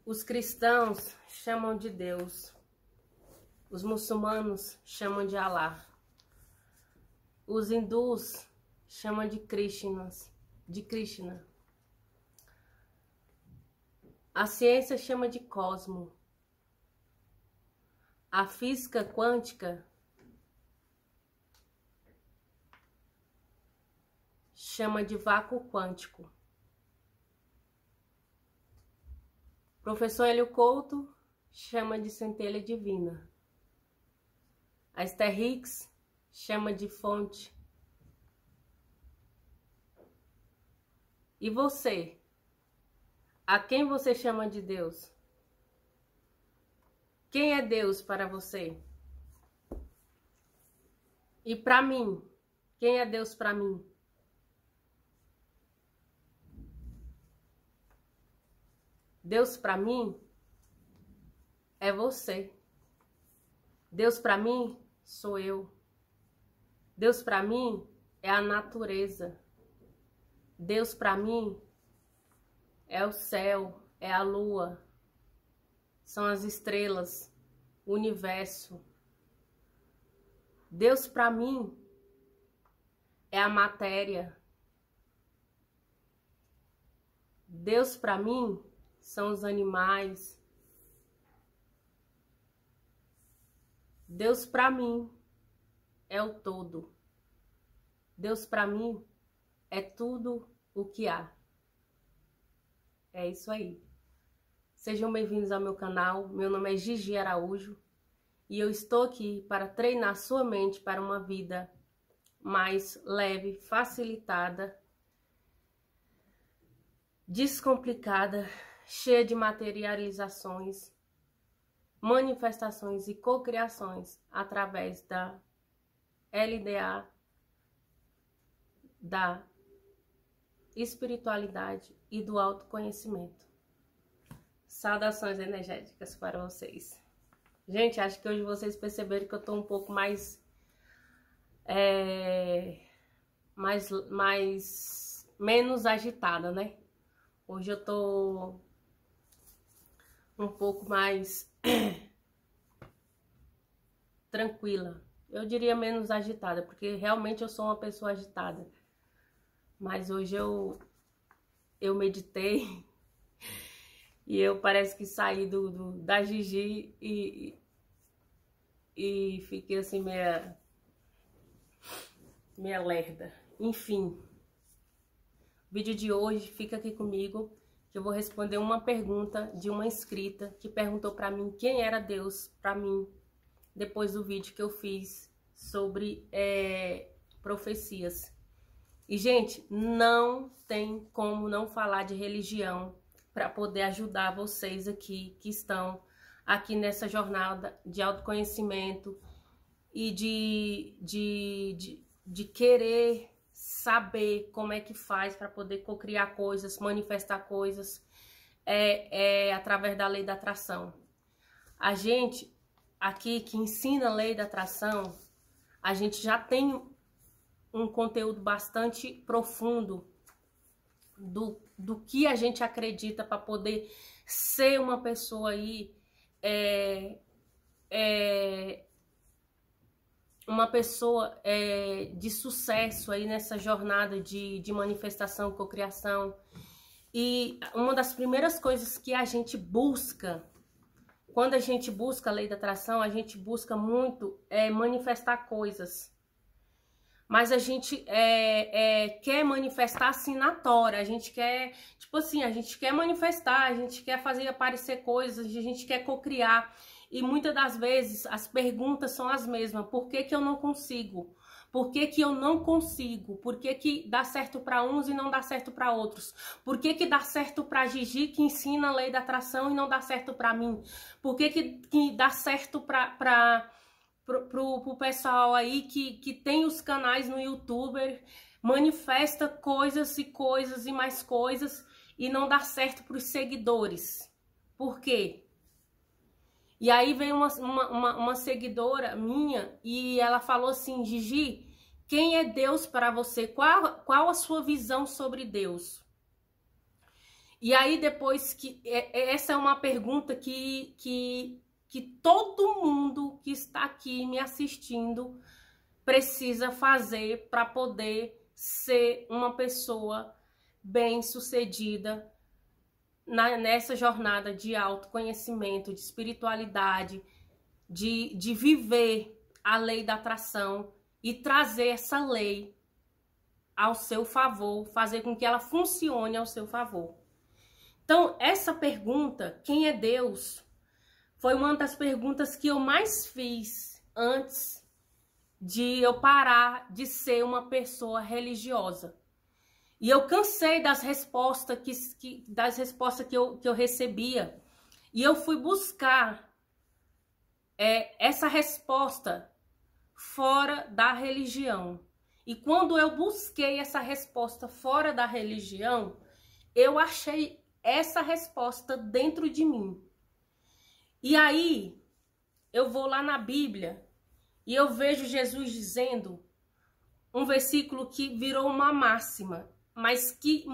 Os cristãos chamam de Deus, os muçulmanos chamam de Alá, os hindus chamam de Krishna. A ciência chama de cosmo, a física quântica chama de vácuo quântico. Professor Hélio Couto chama de centelha divina. A Esther Hicks chama de fonte. E você? A quem você chama de Deus? Quem é Deus para você? E para mim? Quem é Deus para mim? Deus para mim é você. Deus para mim sou eu. Deus para mim é a natureza. Deus para mim é o céu, é a lua, são as estrelas, o universo. Deus para mim é a matéria. Deus para mim são os animais. Deus para mim é o todo. Deus para mim é tudo o que há. É isso aí. Sejam bem-vindos ao meu canal. Meu nome é Gigi Araújo e eu estou aqui para treinar sua mente para uma vida mais leve, facilitada, descomplicada, cheia de materializações, manifestações e cocriações através da LDA, da espiritualidade e do autoconhecimento. Saudações energéticas para vocês. Gente, acho que hoje vocês perceberam que eu tô um pouco mais menos agitada, né? Hoje eu tô um pouco mais tranquila. Eu diria menos agitada, porque realmente eu sou uma pessoa agitada. Mas hoje eu meditei e eu parece que saí da Gigi e fiquei assim meia lerda. Enfim, o vídeo de hoje, fica aqui comigo que eu vou responder uma pergunta de uma inscrita que perguntou pra mim quem era Deus pra mim, depois do vídeo que eu fiz sobre profecias. E, gente, não tem como não falar de religião para poder ajudar vocês aqui, que estão aqui nessa jornada de autoconhecimento e de querer saber como é que faz para poder cocriar coisas, manifestar coisas, através da lei da atração. A gente aqui que ensina a lei da atração, a gente já tem um conteúdo bastante profundo do que a gente acredita para poder ser uma pessoa aí, uma pessoa de sucesso aí nessa jornada de manifestação, cocriação. E uma das primeiras coisas que a gente busca, quando a gente busca a lei da atração, a gente busca muito manifestar coisas. Mas a gente quer manifestar assim na tora, a gente quer, tipo assim, a gente quer manifestar, a gente quer fazer aparecer coisas, a gente quer cocriar. E muitas das vezes as perguntas são as mesmas. Por que que eu não consigo? Por que que eu não consigo? Por que que dá certo para uns e não dá certo para outros? Por que que dá certo para Gigi, que ensina a lei da atração, e não dá certo para mim? Por que que dá certo pro pessoal aí que tem os canais no YouTube, manifesta coisas e coisas e mais coisas e não dá certo para os seguidores? Por quê? E aí veio uma seguidora minha e ela falou assim: Gigi, quem é Deus para você? Qual a sua visão sobre Deus? E aí depois que... Essa é uma pergunta que todo mundo que está aqui me assistindo precisa fazer para poder ser uma pessoa bem-sucedida nessa jornada de autoconhecimento, de espiritualidade, de viver a lei da atração e trazer essa lei ao seu favor, fazer com que ela funcione ao seu favor. Então, essa pergunta, quem é Deus, foi uma das perguntas que eu mais fiz antes de eu parar de ser uma pessoa religiosa. E eu cansei das respostas que eu recebia. E eu fui buscar essa resposta fora da religião. E quando eu busquei essa resposta fora da religião, eu achei essa resposta dentro de mim. E aí, eu vou lá na Bíblia e eu vejo Jesus dizendo um versículo que virou uma máxima, mas que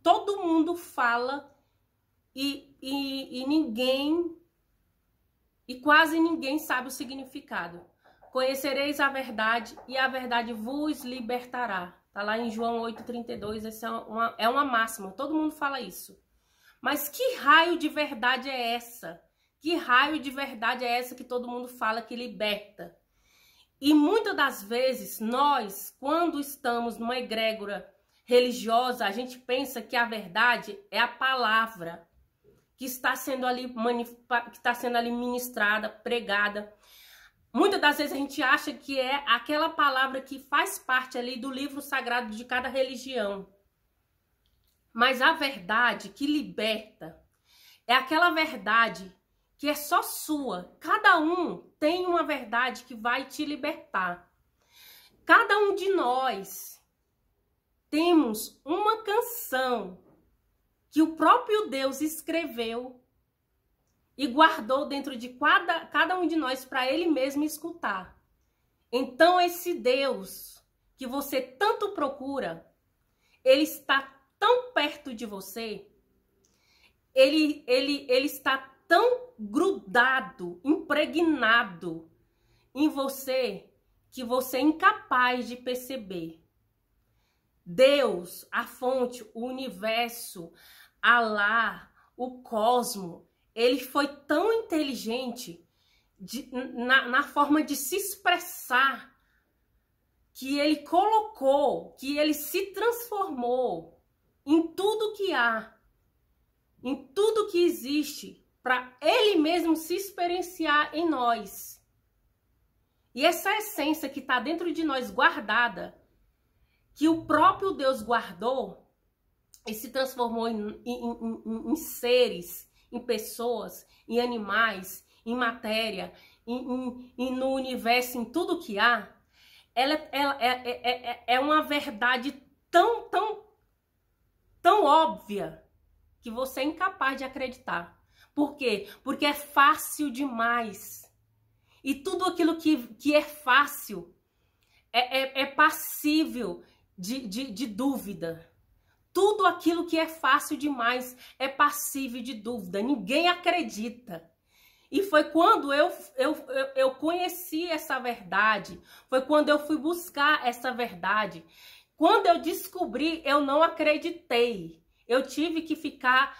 todo mundo fala e quase ninguém sabe o significado. Conhecereis a verdade e a verdade vos libertará. Tá lá em João 8,32, essa é uma máxima, todo mundo fala isso. Mas que raio de verdade é essa? Que raio de verdade é essa que todo mundo fala que liberta? E muitas das vezes, nós, quando estamos numa egrégora religiosa, a gente pensa que a verdade é a palavra que está sendo ali ministrada, pregada. Muitas das vezes a gente acha que é aquela palavra que faz parte ali do livro sagrado de cada religião. Mas a verdade que liberta é aquela verdade que é só sua. Cada um tem uma verdade que vai te libertar. Cada um de nós temos uma canção que o próprio Deus escreveu e guardou dentro de cada um de nós para ele mesmo escutar. Então esse Deus que você tanto procura, ele está tão perto de você, ele está tão grudado, impregnado em você, que você é incapaz de perceber. Deus, a fonte, o universo, Alá, o cosmo, ele foi tão inteligente na forma de se expressar, que ele colocou, que ele se transformou em tudo que há, em tudo que existe, para ele mesmo se experienciar em nós. E essa essência que está dentro de nós guardada, que o próprio Deus guardou e se transformou em seres, em pessoas, em animais, em matéria, no universo, em tudo que há, ela é uma verdade tão óbvia que você é incapaz de acreditar. Por quê? Porque é fácil demais. E tudo aquilo que é fácil é passível de dúvida. Tudo aquilo que é fácil demais é passível de dúvida. Ninguém acredita. E foi quando eu conheci essa verdade. Foi quando eu fui buscar essa verdade. Quando eu descobri, eu não acreditei. Eu tive que ficar...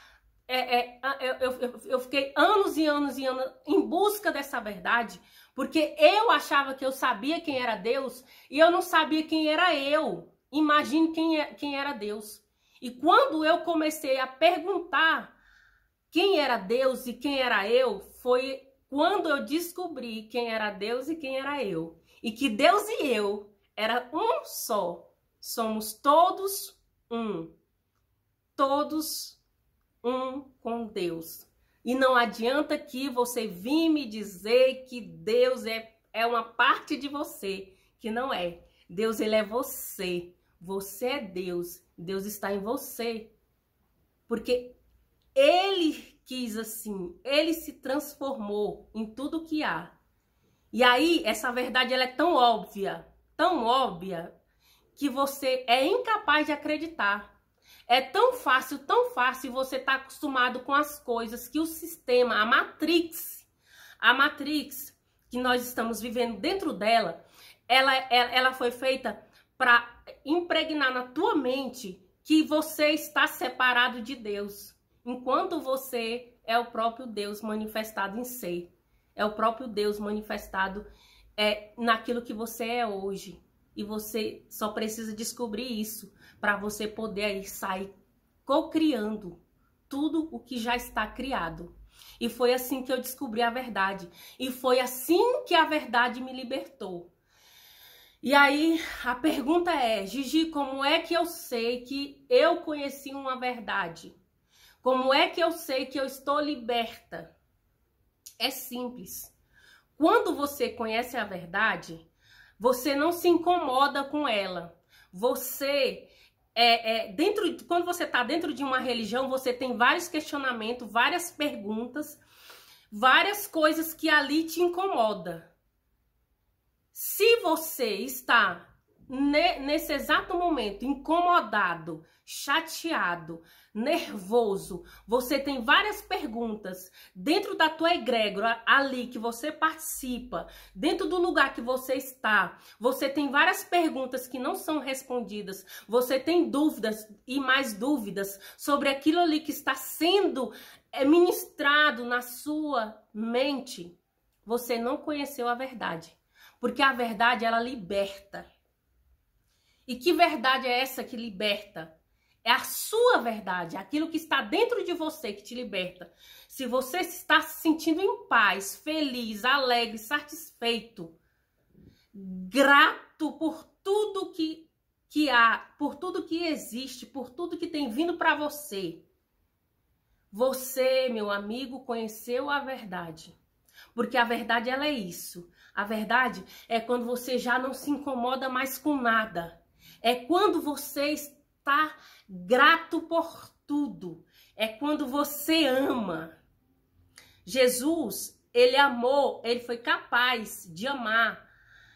eu fiquei anos e anos e anos em busca dessa verdade. Porque eu achava que eu sabia quem era Deus e eu não sabia quem era eu. Imagine quem era Deus. E quando eu comecei a perguntar quem era Deus e quem era eu, foi quando eu descobri quem era Deus e quem era eu. E que Deus e eu era um só. Somos todos um. Todos um com Deus. E não adianta que você vir me dizer que Deus é uma parte de você, que não é. Deus, ele é você. Você é Deus. Deus está em você. Porque ele quis assim. Ele se transformou em tudo que há. E aí, essa verdade ela é tão óbvia, que você é incapaz de acreditar. É tão fácil, e você tá acostumado com as coisas que o sistema, a Matrix que nós estamos vivendo dentro dela, ela foi feita para impregnar na tua mente que você está separado de Deus, enquanto você é o próprio Deus manifestado em si. É o próprio Deus manifestado naquilo que você é hoje. E você só precisa descobrir isso para você poder aí sair co-criando tudo o que já está criado. E foi assim que eu descobri a verdade. E foi assim que a verdade me libertou. E aí a pergunta é, Gigi, como é que eu sei que eu conheci uma verdade? Como é que eu sei que eu estou liberta? É simples. Quando você conhece a verdade, você não se incomoda com ela. Você, quando você está dentro de uma religião, você tem vários questionamentos, várias perguntas, várias coisas que ali te incomodam. Se você está nesse exato momento incomodado, chateado, nervoso, você tem várias perguntas dentro da tua egrégora ali que você participa, dentro do lugar que você está, você tem várias perguntas que não são respondidas, você tem dúvidas e mais dúvidas sobre aquilo ali que está sendo ministrado na sua mente, você não conheceu a verdade. Porque a verdade, ela liberta. E que verdade é essa que liberta? É a sua verdade, aquilo que está dentro de você que te liberta. Se você está se sentindo em paz, feliz, alegre, satisfeito, grato por tudo que há, por tudo que existe, por tudo que tem vindo para você, você, meu amigo, conheceu a verdade. Porque a verdade, ela é isso. A verdade é quando você já não se incomoda mais com nada. É quando você está grato por tudo. É quando você ama. Jesus, ele amou, ele foi capaz de amar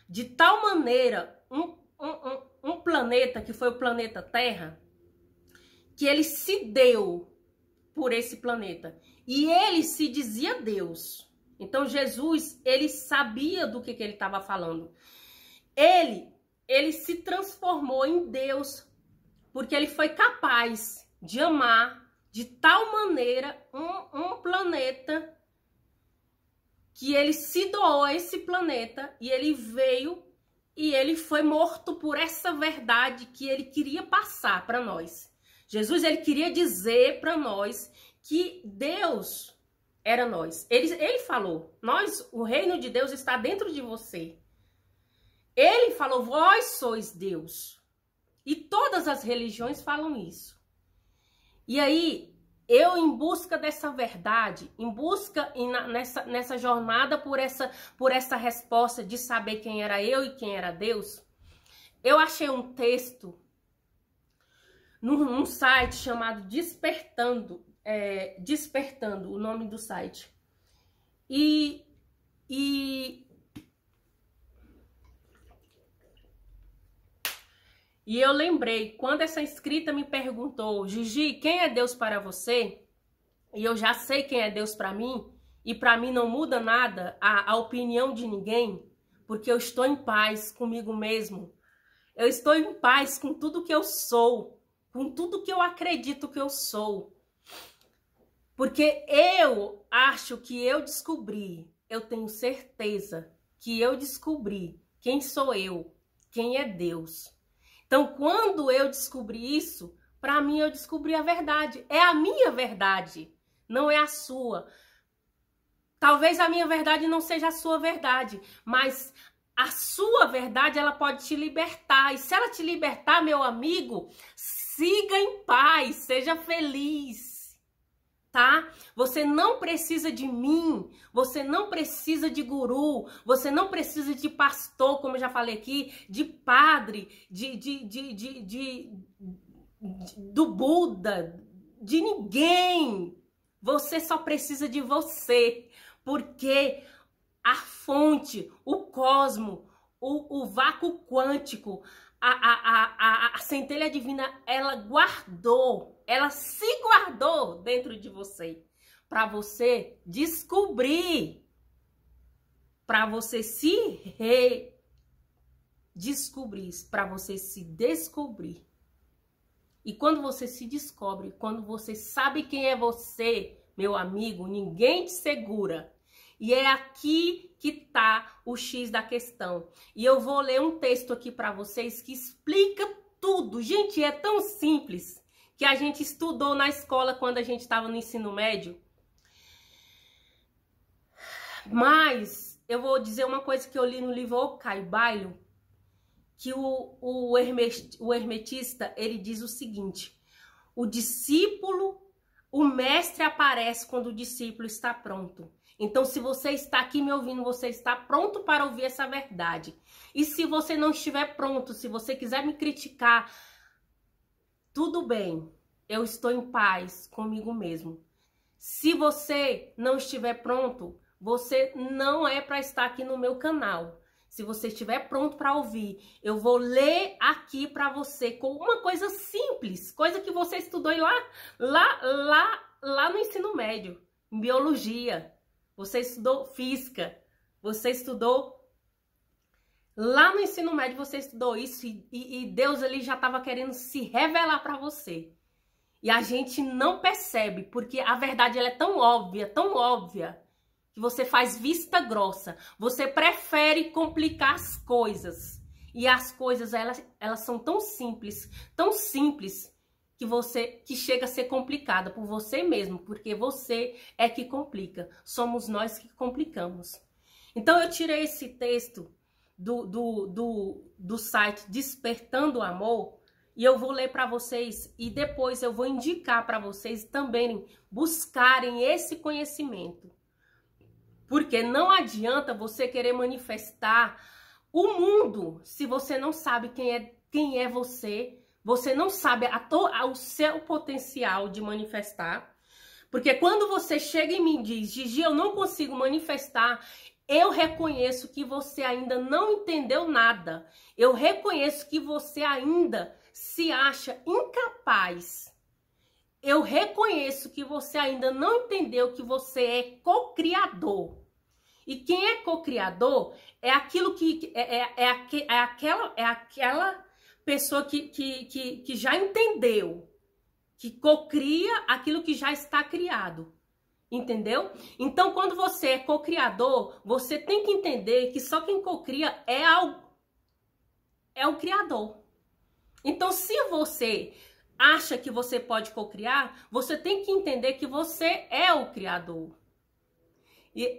de tal maneira um planeta, que foi o planeta Terra, que ele se deu por esse planeta. E ele se dizia Deus. Então, Jesus, ele sabia do que ele estava falando. Ele se transformou em Deus, porque ele foi capaz de amar de tal maneira um planeta, que ele se doou a esse planeta, e ele veio e ele foi morto por essa verdade que ele queria passar para nós. Jesus, ele queria dizer para nós que Deus era nós. Ele falou, o reino de Deus está dentro de você. Ele falou, vós sois Deus. E todas as religiões falam isso. E aí, eu em busca dessa verdade, em busca nessa jornada por essa resposta de saber quem era eu e quem era Deus, eu achei um texto num site chamado Despertando, o nome do site. E eu lembrei, quando essa inscrita me perguntou, Gigi, quem é Deus para você? E eu já sei quem é Deus para mim, e para mim não muda nada a opinião de ninguém, porque eu estou em paz comigo mesmo. Eu estou em paz com tudo que eu sou, com tudo que eu acredito que eu sou. Porque eu acho que eu descobri, eu tenho certeza que eu descobri quem sou eu, quem é Deus. Então, quando eu descobri isso, para mim eu descobri a verdade. É a minha verdade, não é a sua. Talvez a minha verdade não seja a sua verdade, mas a sua verdade, ela pode te libertar. E se ela te libertar, meu amigo, siga em paz, seja feliz. Tá? Você não precisa de mim, você não precisa de guru, você não precisa de pastor, como eu já falei aqui, de padre, do Buda, de ninguém. Você só precisa de você, porque a fonte, o cosmo, o vácuo quântico, a centelha divina, ela se guardou dentro de você, para você descobrir, para você se redescobrir, para você se descobrir. E quando você se descobre, quando você sabe quem é você, meu amigo, ninguém te segura. E é aqui que tá o X da questão. E eu vou ler um texto aqui para vocês que explica tudo. Gente, é tão simples que a gente estudou na escola quando a gente estava no ensino médio. Mas eu vou dizer uma coisa que eu li no livro O Caio Bailio, que o hermetista, ele diz o seguinte: o discípulo, o mestre aparece quando o discípulo está pronto. Então, se você está aqui me ouvindo, você está pronto para ouvir essa verdade. E se você não estiver pronto, se você quiser me criticar, tudo bem, eu estou em paz comigo mesmo. Se você não estiver pronto, você não é para estar aqui no meu canal. Se você estiver pronto para ouvir, eu vou ler aqui para você com uma coisa simples, coisa que você estudou lá no ensino médio, em biologia. Você estudou física, você estudou lá no ensino médio, você estudou isso e Deus ele já estava querendo se revelar para você. E a gente não percebe, porque a verdade ela é tão óbvia, que você faz vista grossa. Você prefere complicar as coisas. E as coisas elas são tão simples que chega a ser complicada por você mesmo, porque você é que complica. Somos nós que complicamos. Então eu tirei esse texto do site Despertando o Amor e eu vou ler para vocês e depois eu vou indicar para vocês também buscarem esse conhecimento. Porque não adianta você querer manifestar o mundo se você não sabe quem é você. Você não sabe o seu potencial de manifestar. Porque quando você chega e me diz, Gigi, eu não consigo manifestar, eu reconheço que você ainda não entendeu nada. Eu reconheço que você ainda se acha incapaz. Eu reconheço que você ainda não entendeu que você é co-criador. E quem é co-criador é aquilo que aquela pessoa que já entendeu, que cocria aquilo que já está criado, entendeu? Então, quando você é co-criador, você tem que entender que só quem cocria é o criador. Então, se você acha que você pode cocriar, você tem que entender que você é o criador. E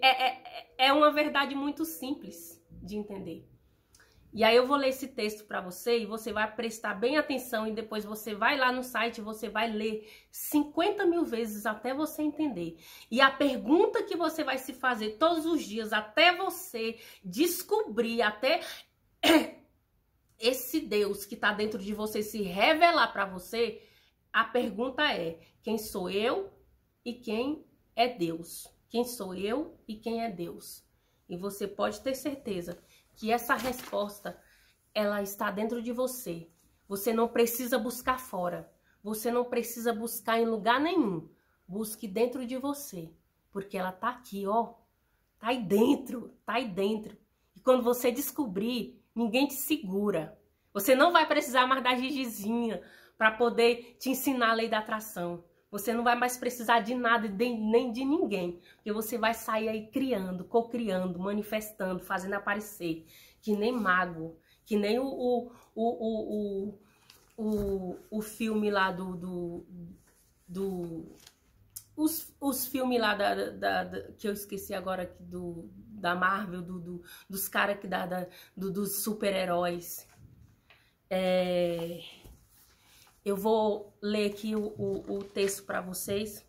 é uma verdade muito simples de entender. E aí eu vou ler esse texto para você e você vai prestar bem atenção e depois você vai lá no site e você vai ler 50 mil vezes até você entender. E a pergunta que você vai se fazer todos os dias até você descobrir, até esse Deus que está dentro de você se revelar para você, a pergunta é: quem sou eu e quem é Deus? Quem sou eu e quem é Deus? E você pode ter certeza que essa resposta, ela está dentro de você. Você não precisa buscar fora. Você não precisa buscar em lugar nenhum. Busque dentro de você. Porque ela tá aqui, ó. Tá aí dentro, tá aí dentro. E quando você descobrir, ninguém te segura. Você não vai precisar mais da Gigizinha para poder te ensinar a lei da atração. Você não vai mais precisar de nada, nem de ninguém. Porque você vai sair aí criando, co-criando, manifestando, fazendo aparecer. Que nem mago. Que nem o filme lá os filmes lá que eu esqueci agora aqui da Marvel, dos caras dos super-heróis. Eu vou ler aqui o texto para vocês.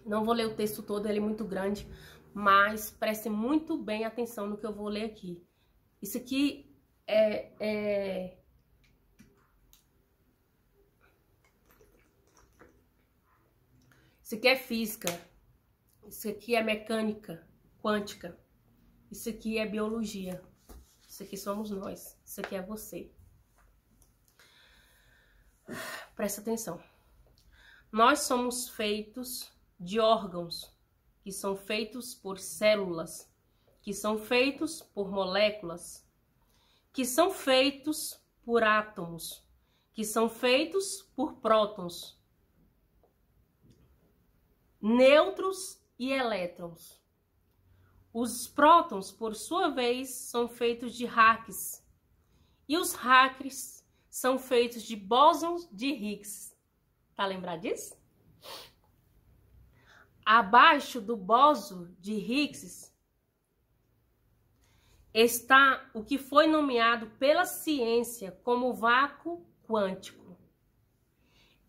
Não vou ler o texto todo, ele é muito grande, mas prestem muito bem atenção no que eu vou ler aqui. Isso aqui Isso aqui é física. Isso aqui é mecânica quântica. Isso aqui é biologia. Isso aqui somos nós. Isso aqui é você. Presta atenção. Nós somos feitos de órgãos, que são feitos por células, que são feitos por moléculas, que são feitos por átomos, que são feitos por prótons, nêutrons e elétrons. Os prótons, por sua vez, são feitos de Higgs, e os Higgs são feitos de bósons de Higgs. Tá lembrado disso? Abaixo do bóson de Higgs está o que foi nomeado pela ciência como vácuo quântico.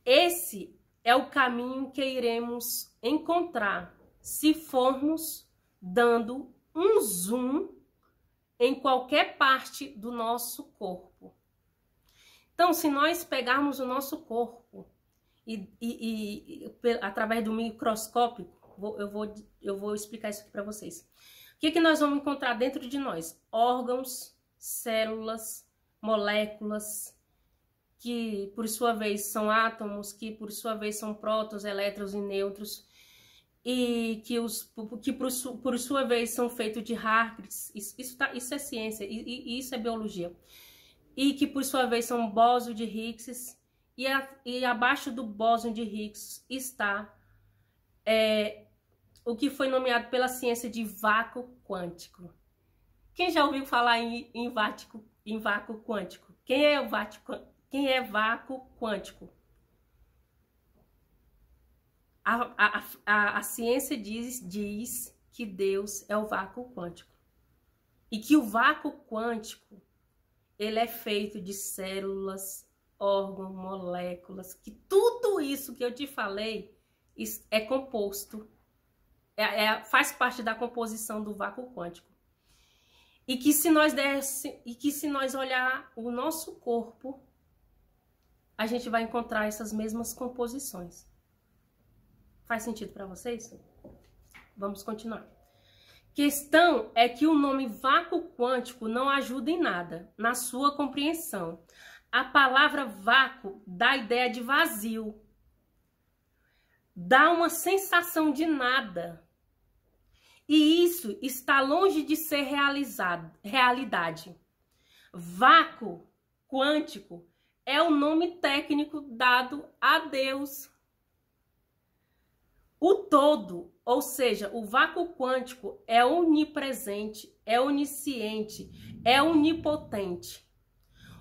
Esse é o caminho que iremos encontrar se formos dando um zoom em qualquer parte do nosso corpo. Então, se nós pegarmos o nosso corpo e através do microscópio, eu vou explicar isso aqui para vocês. O que nós vamos encontrar dentro de nós? Órgãos, células, moléculas, que por sua vez são átomos, que por sua vez são prótons, elétrons e nêutrons, e que por sua vez são feitos de Higgs. Isso é ciência, e isso é biologia. E que por sua vez são bósons de Higgs, e abaixo do bóson de Higgs está o que foi nomeado pela ciência de vácuo quântico. Quem já ouviu falar em vácuo quântico? Quem é vácuo quântico? A ciência diz que Deus é o vácuo quântico. E que o vácuo quântico, ele é feito de células, órgãos, moléculas, que tudo isso que eu te falei é composto, faz parte da composição do vácuo quântico. E que se nós olhar o nosso corpo, a gente vai encontrar essas mesmas composições. Faz sentido para vocês? Vamos continuar. Questão é que o nome vácuo quântico não ajuda em nada na sua compreensão. A palavra vácuo dá a ideia de vazio. Dá uma sensação de nada. E isso está longe de ser realidade. Vácuo quântico é o nome técnico dado a Deus. O todo, ou seja, o vácuo quântico é onipresente, é onisciente, é onipotente.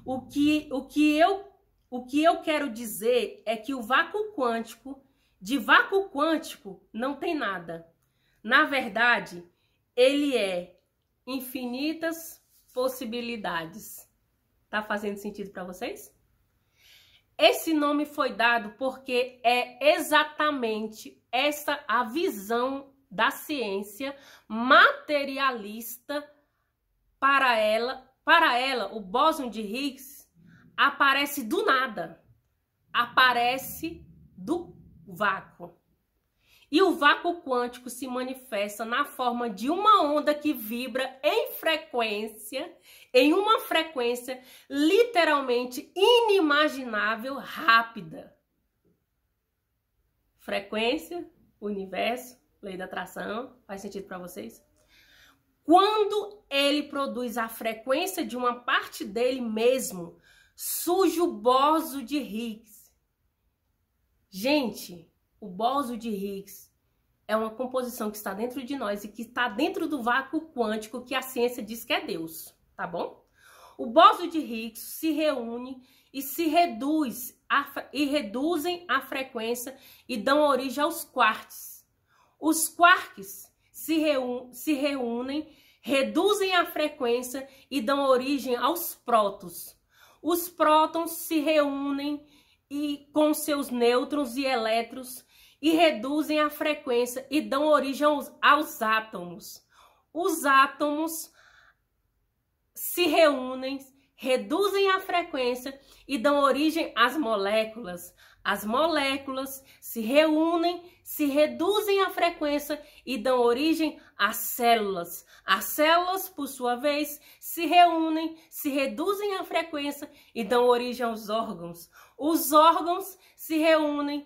O que eu quero dizer é que o vácuo quântico, de vácuo quântico, não tem nada. Na verdade, ele é infinitas possibilidades. Tá fazendo sentido para vocês? Esse nome foi dado porque é exatamente essa a visão da ciência materialista. Para ela, o bóson de Higgs aparece do nada, aparece do vácuo. E o vácuo quântico se manifesta na forma de uma onda que vibra em uma frequência literalmente inimaginável, rápida. Frequência, universo, lei da atração, faz sentido para vocês? Quando ele produz a frequência de uma parte dele mesmo, surge o bóson de Higgs. Gente, o bóson de Higgs é uma composição que está dentro de nós e que está dentro do vácuo quântico que a ciência diz que é Deus, tá bom? O bóson de Higgs se reúne e reduzem a frequência e dão origem aos quarks. Os quarks se reúnem, reduzem a frequência e dão origem aos prótons. Os prótons se reúnem com seus nêutrons e elétrons e reduzem a frequência e dão origem aos átomos. Os átomos se reúnem, reduzem a frequência e dão origem às moléculas. As moléculas se reúnem, se reduzem a frequência e dão origem às células. As células, por sua vez, se reúnem, se reduzem a frequência e dão origem aos órgãos. os órgãos se reúnem,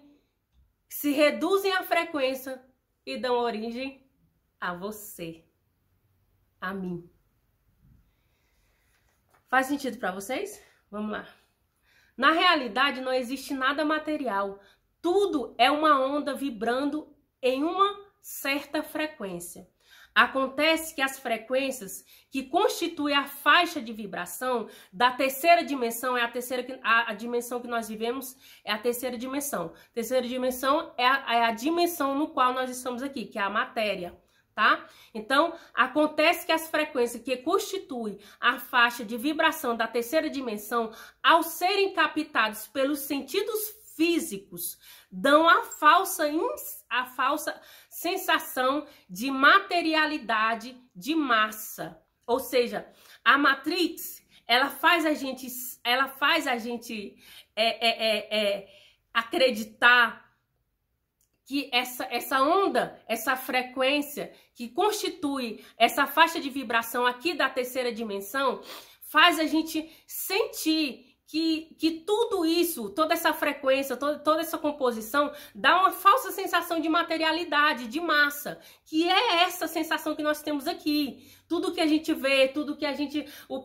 se reduzem a frequência e dão origem a você, a mim. Faz sentido para vocês? Vamos lá. Na realidade, não existe nada material. Tudo é uma onda vibrando em uma certa frequência. Acontece que as frequências que constituem a faixa de vibração da terceira dimensão, a dimensão que nós vivemos é a terceira dimensão. Terceira dimensão é a dimensão no qual nós estamos aqui, que é a matéria, tá? Então, acontece que as frequências que constituem a faixa de vibração da terceira dimensão, ao serem captados pelos sentidos físicos, dão a falsa sensação de materialidade, de massa. Ou seja, a Matrix, ela faz a gente acreditar que essa onda, essa frequência que constitui essa faixa de vibração aqui da terceira dimensão, faz a gente sentir que tudo isso, toda essa frequência, toda essa composição dá uma falsa sensação de materialidade, de massa, que é essa sensação que nós temos aqui. Tudo que a gente vê, tudo que o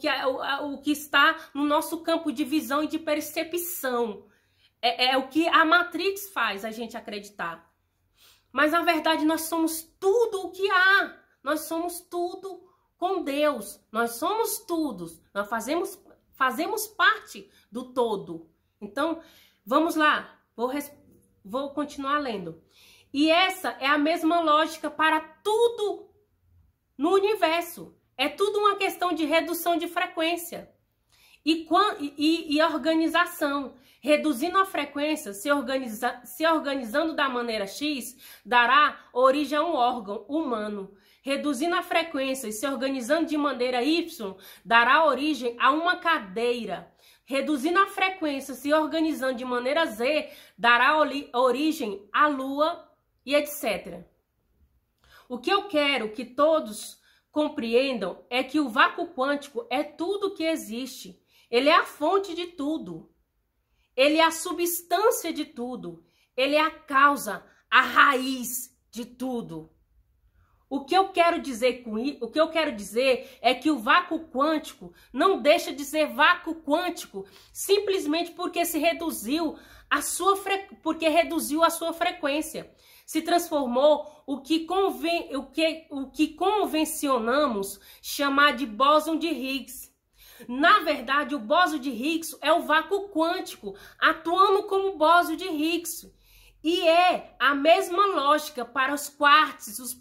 que está no nosso campo de visão e de percepção, é o que a Matrix faz a gente acreditar. Mas na verdade nós somos tudo o que há. Nós somos tudo com Deus. Nós somos tudo. Nós fazemos parte do todo. Então, vamos lá. Vou continuar lendo. E essa é a mesma lógica para tudo no universo. É tudo uma questão de redução de frequência e organização. Reduzindo a frequência, se organizando da maneira X, dará origem a um órgão humano. Reduzindo a frequência e se organizando de maneira Y, dará origem a uma cadeira. Reduzindo a frequência, se organizando de maneira Z, dará origem à Lua e etc. O que eu quero que todos compreendam é que o vácuo quântico é tudo que existe. Ele é a fonte de tudo. Ele é a substância de tudo. Ele é a causa, a raiz de tudo. O que eu quero dizer com isso? O que eu quero dizer é que o vácuo quântico não deixa de ser vácuo quântico simplesmente porque reduziu a sua frequência. Se transformou o que convencionamos chamar de bóson de Higgs. Na verdade, o bóson de Higgs é o vácuo quântico atuando como bóson de Higgs. E é a mesma lógica para os quarks, os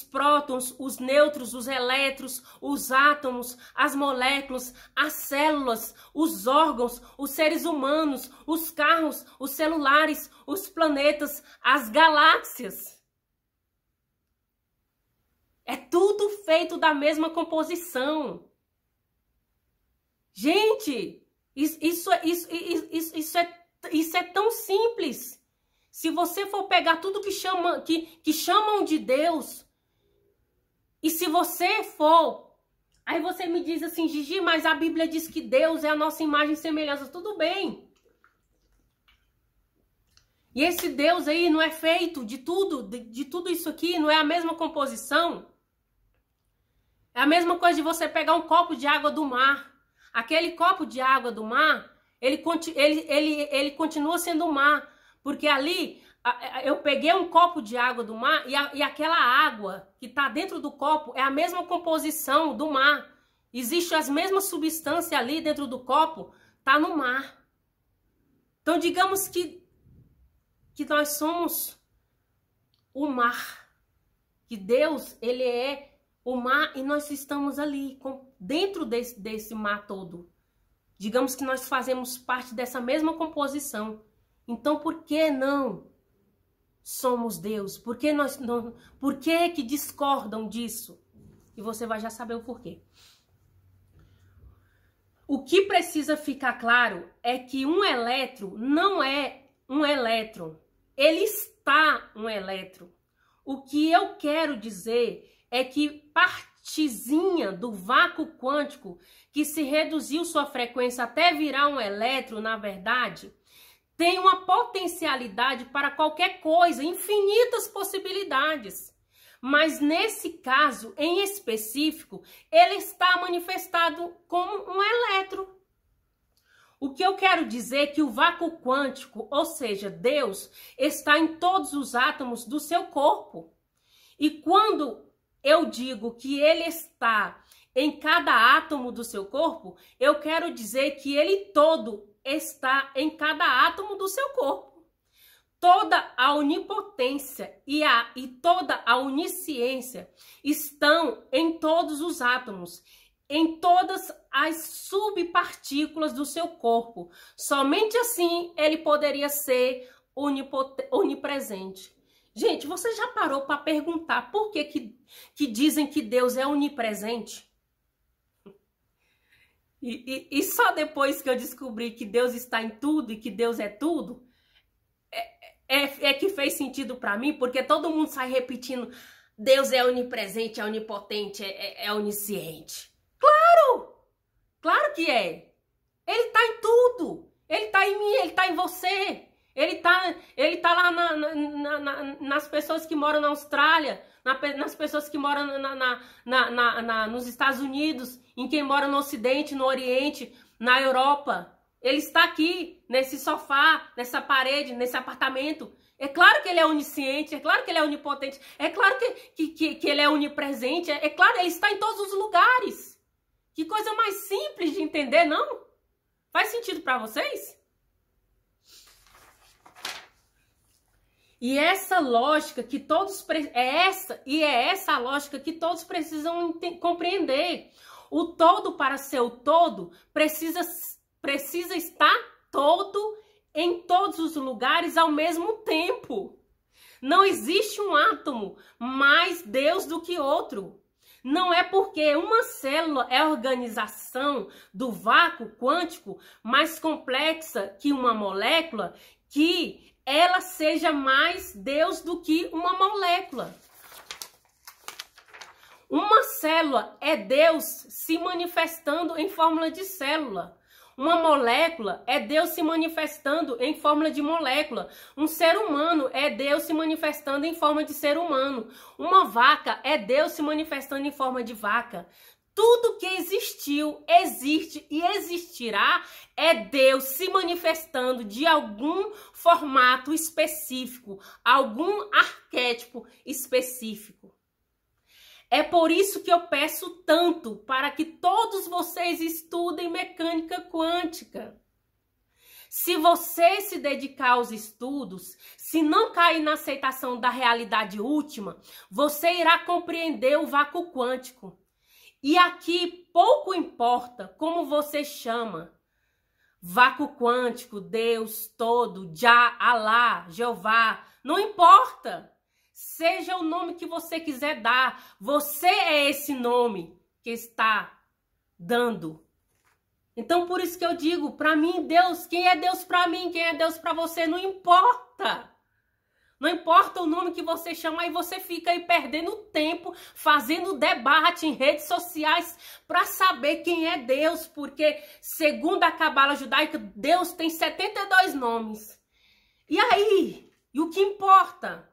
prótons, os nêutrons, os elétrons, os átomos, as moléculas, as células, os órgãos, os seres humanos, os carros, os celulares, os planetas, as galáxias. É tudo feito da mesma composição. Gente, isso é tão simples. Se você for pegar tudo que chamam de Deus, e se você for, aí você me diz assim, Gigi, mas a Bíblia diz que Deus é a nossa imagem e semelhança. Tudo bem. E esse Deus aí não é feito de tudo isso aqui, não é a mesma composição? É a mesma coisa de você pegar um copo de água do mar. Aquele copo de água do mar, ele continua sendo mar, porque ali eu peguei um copo de água do mar e aquela água que está dentro do copo é a mesma composição do mar. Existe as mesmas substâncias ali dentro do copo, está no mar. Então digamos que nós somos o mar, que Deus, ele é o mar e nós estamos ali, dentro desse mar todo. Digamos que nós fazemos parte dessa mesma composição. Então, por que não somos Deus? Por que discordam disso? E você vai já saber o porquê. O que precisa ficar claro é que um elétron não é um elétron. Ele está um elétron. O que eu quero dizer é que partezinha do vácuo quântico que se reduziu sua frequência até virar um elétron, na verdade, tem uma potencialidade para qualquer coisa, infinitas possibilidades. Mas nesse caso, em específico, ele está manifestado como um elétron. O que eu quero dizer é que o vácuo quântico, ou seja, Deus, está em todos os átomos do seu corpo. E quando eu digo que ele está em cada átomo do seu corpo, eu quero dizer que ele todo está em cada átomo do seu corpo. Toda a onipotência e toda a onisciência estão em todos os átomos, em todas as subpartículas do seu corpo. Somente assim ele poderia ser onipresente. Gente, você já parou para perguntar por que dizem que Deus é onipresente? E só depois que eu descobri que Deus está em tudo e que Deus é tudo, é que fez sentido para mim, porque todo mundo sai repetindo: Deus é onipresente, é onipotente, é onisciente. Claro que é. Ele está em tudo. Ele está em mim, ele está em você. Ele tá lá nas pessoas que moram na Austrália, nas pessoas que moram nos Estados Unidos, em quem mora no Ocidente, no Oriente, na Europa. Ele está aqui, nesse sofá, nessa parede, nesse apartamento. É claro que ele é onisciente, é claro que ele é onipotente, é claro que ele é onipresente, é claro, ele está em todos os lugares. Que coisa mais simples de entender, não? Faz sentido para vocês? E essa lógica que todos é essa a lógica que todos precisam compreender. O todo, para ser o todo, precisa estar todo em todos os lugares ao mesmo tempo. Não existe um átomo mais Deus do que outro. Não é porque uma célula é a organização do vácuo quântico mais complexa que uma molécula que ela seja mais Deus do que uma molécula. Uma célula é Deus se manifestando em fórmula de célula. Uma molécula é Deus se manifestando em forma de molécula. Um ser humano é Deus se manifestando em forma de ser humano. Uma vaca é Deus se manifestando em forma de vaca. Tudo que existiu, existe e existirá é Deus se manifestando de algum formato específico, algum arquétipo específico. É por isso que eu peço tanto para que todos vocês estudem mecânica quântica. Se você se dedicar aos estudos, se não cair na aceitação da realidade última, você irá compreender o vácuo quântico. E aqui pouco importa como você chama. Vácuo quântico, Deus, todo, Jah, Alá, Jeová, não importa. Seja o nome que você quiser dar, você é esse nome que está dando. Então, por isso que eu digo, para mim, Deus, quem é Deus para mim, quem é Deus para você, não importa. Não importa o nome que você chama, e você fica aí perdendo tempo fazendo debate em redes sociais para saber quem é Deus, porque segundo a Cabala judaica, Deus tem 72 nomes. E aí? E o que importa?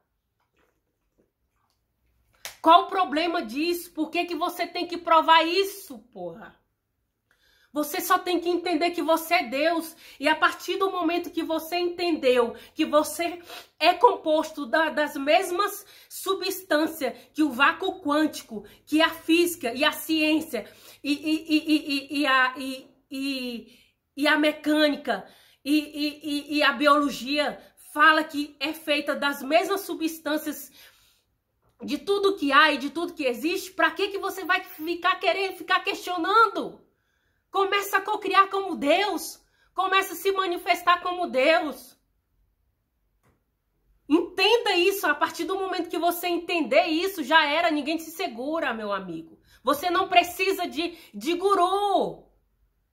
Qual o problema disso? Por que você tem que provar isso, porra? Você só tem que entender que você é Deus. E a partir do momento que você entendeu que você é composto das mesmas substâncias que o vácuo quântico, que a física e a ciência e a mecânica e a biologia fala que é feita das mesmas substâncias de tudo que há e de tudo que existe, para que você vai ficar querendo, ficar questionando? Começa a cocriar como Deus. Começa a se manifestar como Deus. Entenda isso. A partir do momento que você entender isso, já era. Ninguém te segura, meu amigo. Você não precisa de guru.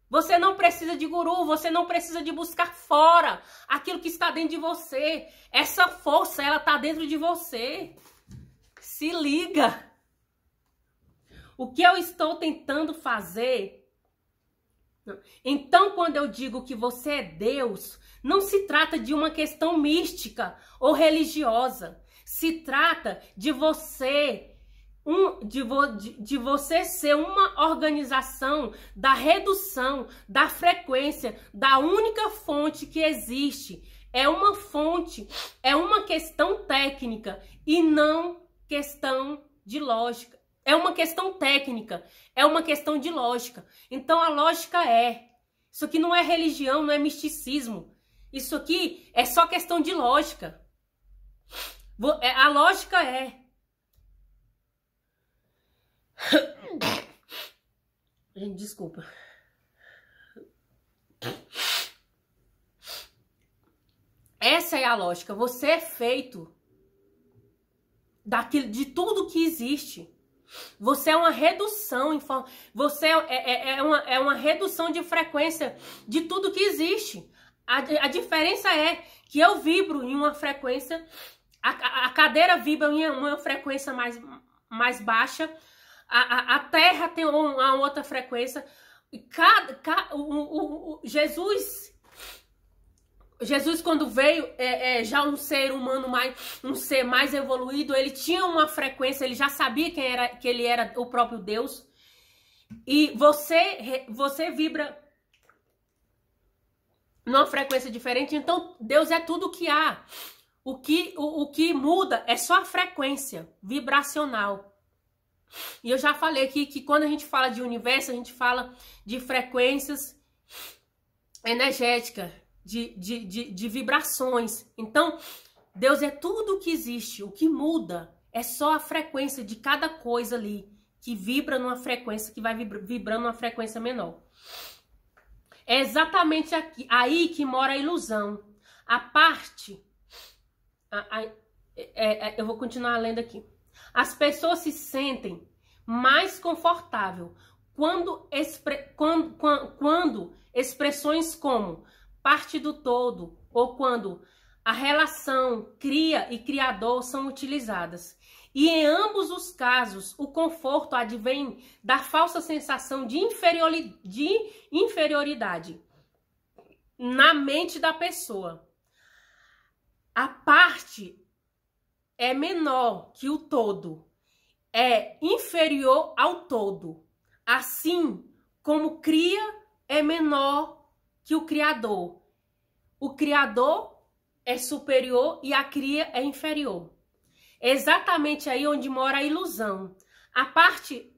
Você não precisa de guru. Você não precisa de buscar fora aquilo que está dentro de você. Essa força, ela está dentro de você. Se liga. O que eu estou tentando fazer? Então, quando eu digo que você é Deus, não se trata de uma questão mística ou religiosa. Se trata de você, de você ser uma organização da redução da frequência da única fonte que existe. É uma fonte, é uma questão técnica e não questão de lógica. É uma questão técnica, é uma questão de lógica. Então a lógica isso aqui não é religião, não é misticismo. Isso aqui é só questão de lógica. A lógica é. Gente, desculpa. Essa é a lógica. Você é feito de tudo que existe. Você é uma redução, você é uma redução de frequência de tudo que existe. A diferença é que eu vibro em uma frequência, a cadeira vibra em uma frequência mais baixa, a Terra tem uma outra frequência. E Jesus, quando veio, já um ser humano um ser mais evoluído, ele tinha uma frequência, ele já sabia que ele era o próprio Deus. E você vibra numa frequência diferente, então Deus é tudo o que há. O que muda é só a frequência vibracional. E eu já falei aqui que quando a gente fala de universo, a gente fala de frequências energéticas. De vibrações. Então, Deus é tudo o que existe. O que muda é só a frequência de cada coisa ali, que vibra numa frequência, que vai vibrando numa frequência menor. É exatamente aí que mora a ilusão. A parte... eu vou continuar lendo aqui. As pessoas se sentem mais confortáveis quando expressões como parte do todo, ou quando a relação cria e criador são utilizadas. E em ambos os casos, o conforto advém da falsa sensação de inferioridade na mente da pessoa. A parte é menor que o todo, é inferior ao todo, assim como cria é menor que o Criador. O Criador é superior e a cria é inferior. É exatamente aí onde mora a ilusão. A parte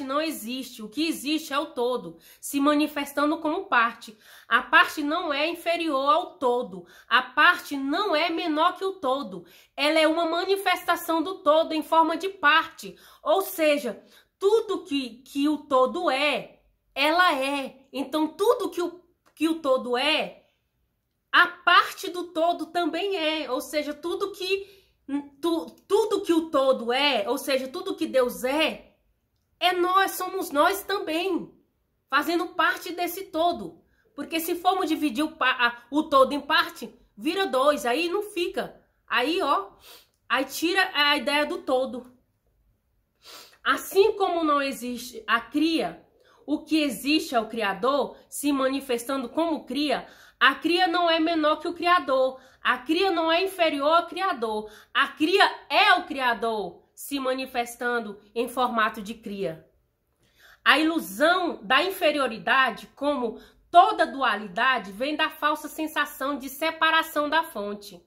não existe. O que existe é o todo, se manifestando como parte. A parte não é inferior ao todo. A parte não é menor que o todo. Ela é uma manifestação do todo em forma de parte. Ou seja, tudo que o todo ela é. Então, tudo que o todo a parte do todo também é, ou seja, tudo que o todo ou seja, tudo que Deus nós, somos nós também, fazendo parte desse todo, porque se formos dividir o todo em parte, vira 2, aí não fica, aí tira a ideia do todo. Assim como não existe a cria, o que existe é o Criador se manifestando como cria. A cria não é menor que o Criador. A cria não é inferior ao Criador. A cria é o Criador se manifestando em formato de cria. A ilusão da inferioridade, como toda dualidade, vem da falsa sensação de separação da fonte.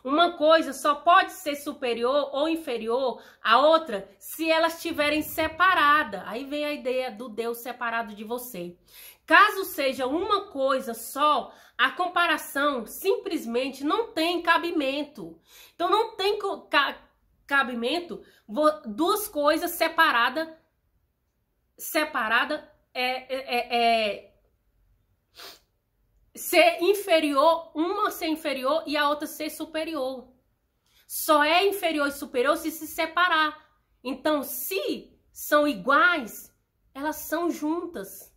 Uma coisa só pode ser superior ou inferior à outra se elas estiverem separadas. Aí vem a ideia do Deus separado de você. Caso seja uma coisa só, a comparação simplesmente não tem cabimento. Então não tem cabimento duas coisas separadas ser inferior, uma ser inferior e a outra ser superior. Só é inferior e superior se separar. Então, se são iguais, elas são juntas.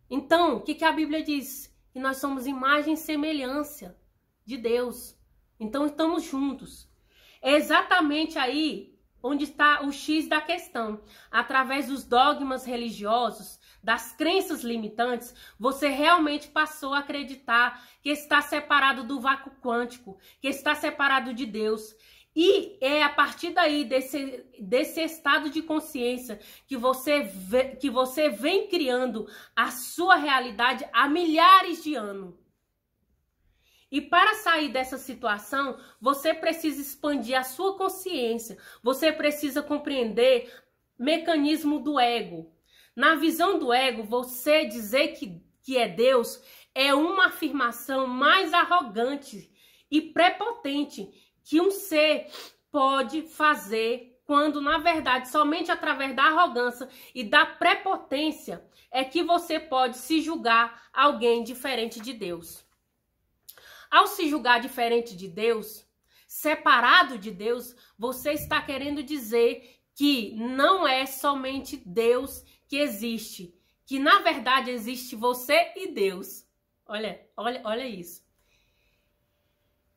Então, o que a Bíblia diz? Que nós somos imagem e semelhança de Deus. Então, estamos juntos. É exatamente aí onde está o X da questão. Através dos dogmas religiosos, das crenças limitantes, você realmente passou a acreditar que está separado do vácuo quântico, que está separado de Deus. E é a partir daí, desse estado de consciência, que você vem criando a sua realidade há milhares de anos. E para sair dessa situação, você precisa expandir a sua consciência. Você precisa compreender o mecanismo do ego. Na visão do ego, você dizer que é Deus é uma afirmação mais arrogante e prepotente que um ser pode fazer, quando na verdade somente através da arrogância e da prepotência é que você pode se julgar alguém diferente de Deus. Ao se julgar diferente de Deus, separado de Deus, você está querendo dizer que não é somente Deus que existe, que na verdade existe você e Deus. Olha isso.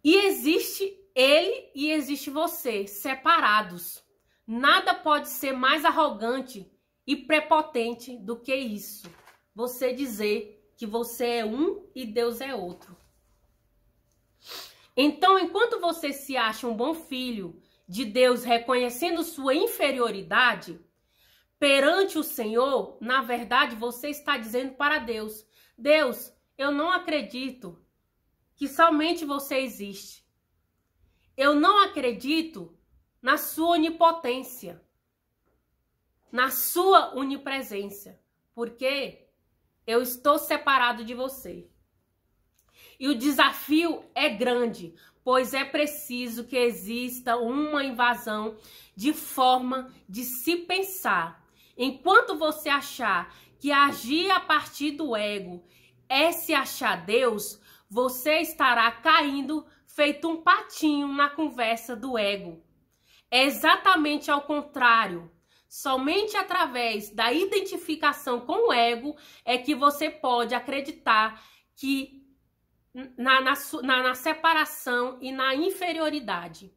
E existe ele e existe você, separados. Nada pode ser mais arrogante e prepotente do que isso. Você dizer que você é um e Deus é outro. Então, enquanto você se acha um bom filho de Deus, reconhecendo sua inferioridade perante o Senhor, na verdade você está dizendo para Deus: Deus, eu não acredito que somente você existe. Eu não acredito na sua onipotência, na sua onipresença, porque eu estou separado de você. E o desafio é grande, pois é preciso que exista uma invasão de forma de se pensar. Enquanto você achar que agir a partir do ego é se achar Deus, você estará caindo feito um patinho na conversa do ego. É exatamente ao contrário. Somente através da identificação com o ego é que você pode acreditar que na separação e na inferioridade.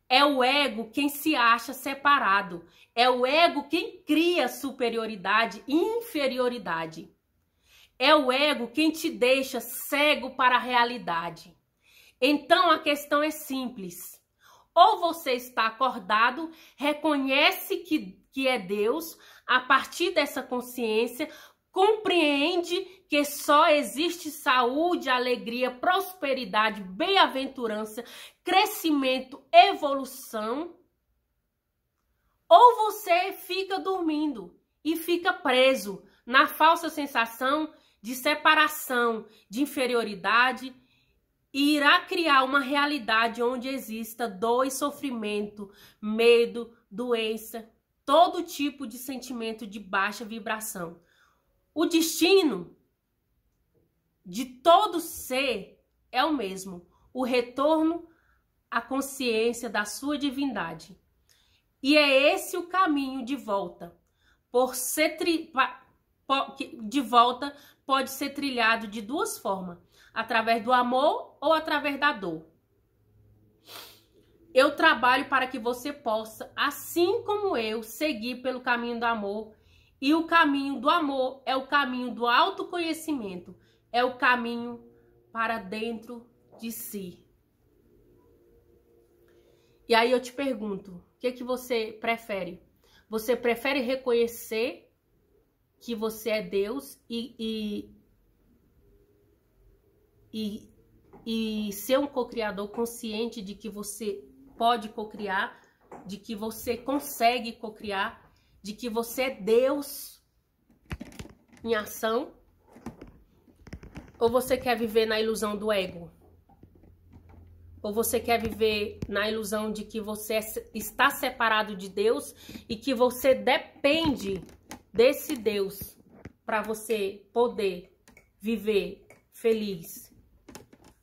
É o ego quem se acha separado. É o ego quem cria superioridade e inferioridade. É o ego quem te deixa cego para a realidade. Então a questão é simples. Ou você está acordado, reconhece que é Deus, a partir dessa consciência, compreende que só existe saúde, alegria, prosperidade, bem-aventurança, crescimento, evolução. Ou você fica dormindo e fica preso na falsa sensação de separação, de inferioridade, e irá criar uma realidade onde exista dor e sofrimento, medo, doença, todo tipo de sentimento de baixa vibração. O destino de todo ser é o mesmo, o retorno à consciência da sua divindade. E é esse o caminho de volta. De volta pode ser trilhado de duas formas, através do amor ou através da dor. Eu trabalho para que você possa, assim como eu, seguir pelo caminho do amor. E o caminho do amor é o caminho do autoconhecimento, é o caminho para dentro de si. E aí eu te pergunto, o que você prefere? Você prefere reconhecer que você é Deus e ser um co-criador consciente de que você pode co-criar, de que você consegue co-criar, de que você é Deus em ação? Ou você quer viver na ilusão do ego? Ou você quer viver na ilusão de que você está separado de Deus e que você depende desse Deus para você poder viver feliz?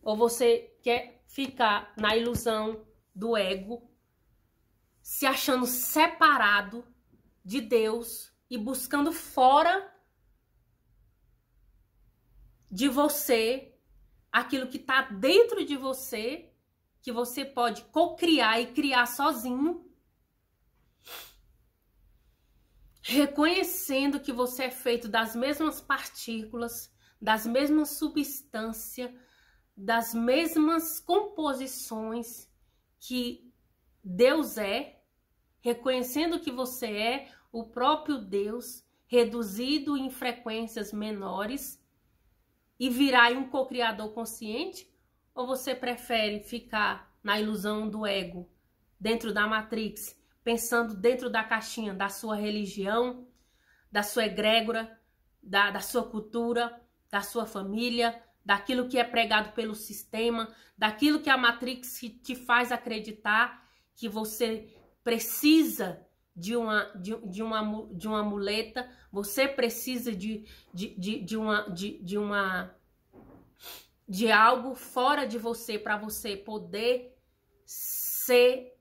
Ou você quer ficar na ilusão do ego, se achando separado de Deus e buscando fora de você aquilo que está dentro de você, que você pode co-criar e criar sozinho? reconhecendo que você é feito das mesmas partículas, das mesmas substâncias, das mesmas composições que Deus é, reconhecendo que você é o próprio Deus, reduzido em frequências menores, e virar um co-criador consciente? Ou você prefere ficar na ilusão do ego, dentro da Matrix, pensando dentro da caixinha da sua religião, da sua egrégora, da sua cultura, da sua família, daquilo que é pregado pelo sistema, daquilo que a Matrix te faz acreditar que você precisa de uma muleta, você precisa de algo fora de você para você poder ser,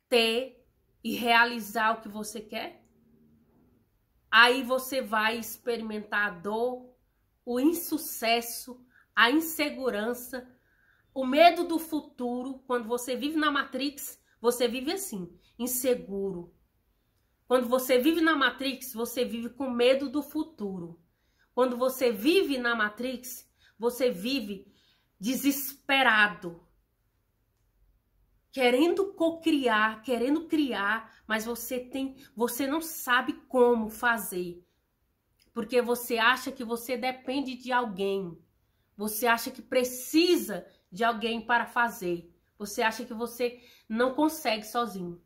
ter e realizar o que você quer? Aí você vai experimentar a dor, o insucesso, a insegurança, o medo do futuro. Quando você vive na Matrix, você vive assim, inseguro. Quando você vive na Matrix, você vive com medo do futuro. Quando você vive na Matrix, você vive desesperado, querendo cocriar, querendo criar, mas você não sabe como fazer. Porque você acha que você depende de alguém. Você acha que precisa de alguém para fazer. Você acha que você não consegue sozinho.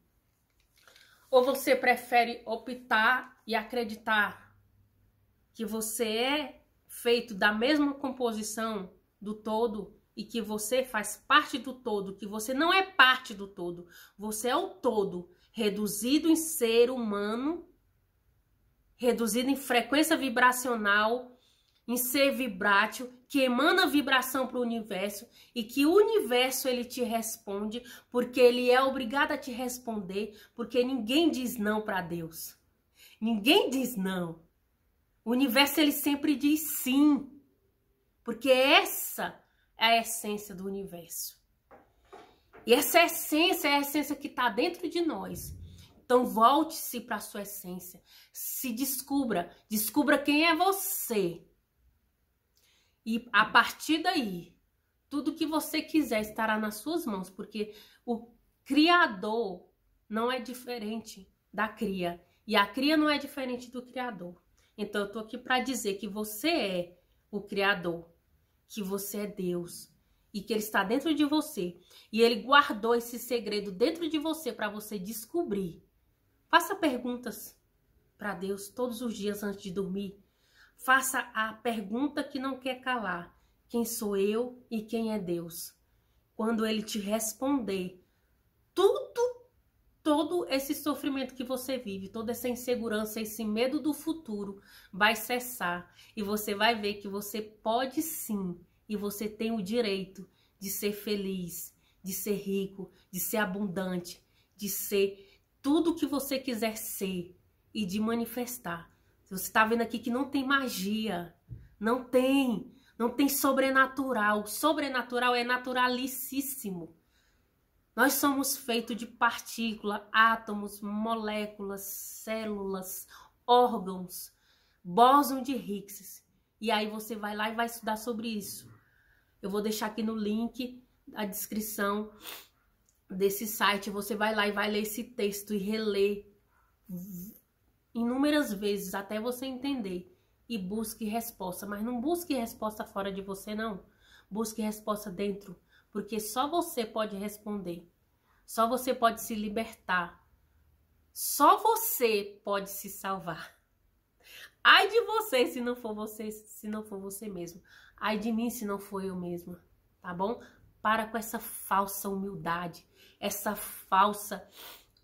Ou você prefere optar e acreditar que você é feito da mesma composição do todo e que você faz parte do todo, que você não é parte do todo. Você é o todo, reduzido em ser humano, reduzido em frequência vibracional, em ser vibrátil, que emana vibração para o universo e que o universo ele te responde porque ele é obrigado a te responder, porque ninguém diz não para Deus. Ninguém diz não. O universo ele sempre diz sim, porque essa é a essência do universo. E essa essência é a essência que está dentro de nós. Então volte-se para a sua essência, se descubra quem é você. E a partir daí, tudo que você quiser estará nas suas mãos, porque o Criador não é diferente da cria. E a cria não é diferente do Criador. Então eu tô aqui para dizer que você é o Criador, que você é Deus e que Ele está dentro de você. E Ele guardou esse segredo dentro de você para você descobrir. Faça perguntas para Deus todos os dias antes de dormir. Faça a pergunta que não quer calar. Quem sou eu e quem é Deus? Quando Ele te responder, todo esse sofrimento que você vive, toda essa insegurança, esse medo do futuro vai cessar. E você vai ver que você pode sim, e você tem o direito de ser feliz, de ser rico, de ser abundante, de ser tudo o que você quiser ser e de manifestar. Você está vendo aqui que não tem magia, não tem sobrenatural. O sobrenatural é naturalicíssimo. Nós somos feitos de partículas, átomos, moléculas, células, órgãos, bóson de Higgs. E aí você vai lá e vai estudar sobre isso. Eu vou deixar aqui no link a descrição desse site. Você vai lá e vai ler esse texto e reler inúmeras vezes até você entender. E busque resposta. Mas não busque resposta fora de você, não. Busque resposta dentro. Porque só você pode responder. Só você pode se libertar. Só você pode se salvar. Ai de você se não for você mesmo. Ai de mim se não for eu mesma. Tá bom? Para com essa falsa humildade. Essa falsa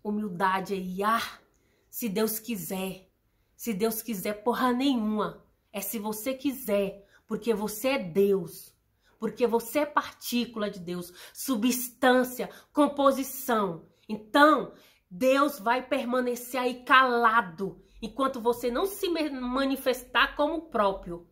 humildade aí. Ah, se Deus quiser. Se Deus quiser, porra nenhuma. É se você quiser. Porque você é Deus. Porque você é partícula de Deus, substância, composição. Então, Deus vai permanecer aí calado, enquanto você não se manifestar como próprio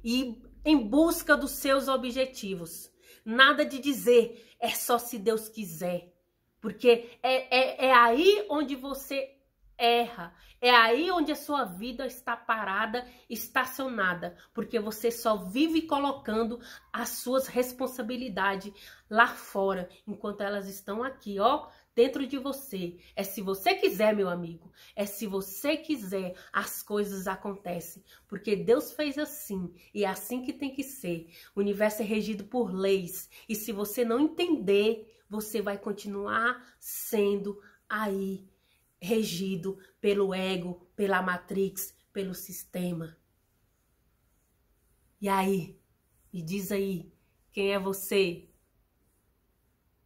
e em busca dos seus objetivos. Nada de dizer, é só se Deus quiser. Porque é aí onde você erra. É aí onde a sua vida está parada, estacionada, porque você só vive colocando as suas responsabilidades lá fora, enquanto elas estão aqui, ó, dentro de você. É se você quiser, meu amigo, é se você quiser, as coisas acontecem, porque Deus fez assim, e é assim que tem que ser. O universo é regido por leis, e se você não entender, você vai continuar sendo aí regido pelo ego, pela Matrix, pelo sistema. E aí? Me diz aí, quem é você?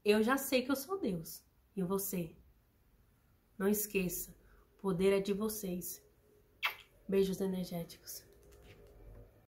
Eu já sei que eu sou Deus. E você? Não esqueça, o poder é de vocês. Beijos energéticos.